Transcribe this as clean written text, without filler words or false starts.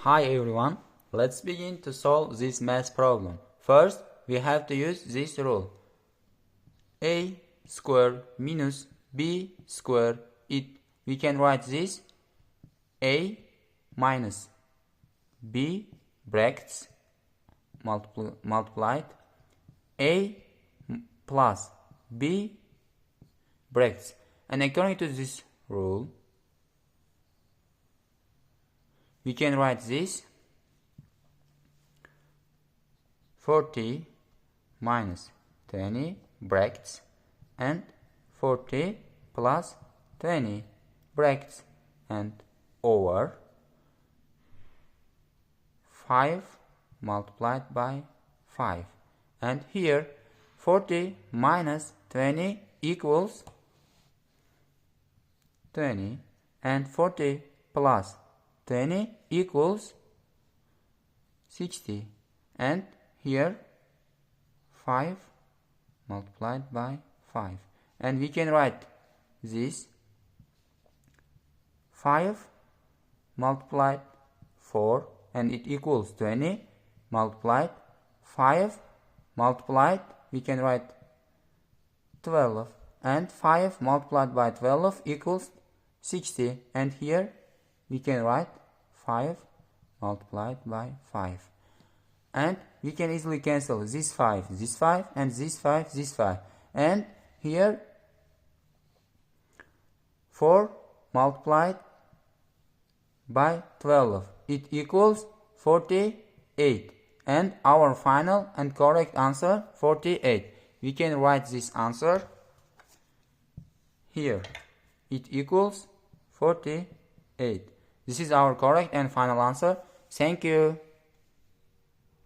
Hi everyone, let's begin to solve this math problem. First, we have to use this rule. A square minus B square, we can write this A minus B brackets multiplied A plus B brackets. And according to this rule, we can write this 40 minus 20 brackets and 40 plus 20 brackets and over 5 multiplied by 5. And here 40 minus 20 equals 20 and 40 plus 20 equals 60, and here 5 multiplied by 5, and we can write this 5 multiplied 4 and it equals 20 multiplied 5 multiplied, we can write 12, and 5 multiplied by 12 equals 60, and here we can write 5 multiplied by 5, and we can easily cancel this 5, and this 5, and here 4 multiplied by 12, it equals 48, and our final and correct answer 48. We can write this answer here, it equals 48. This is our correct and final answer. Thank you.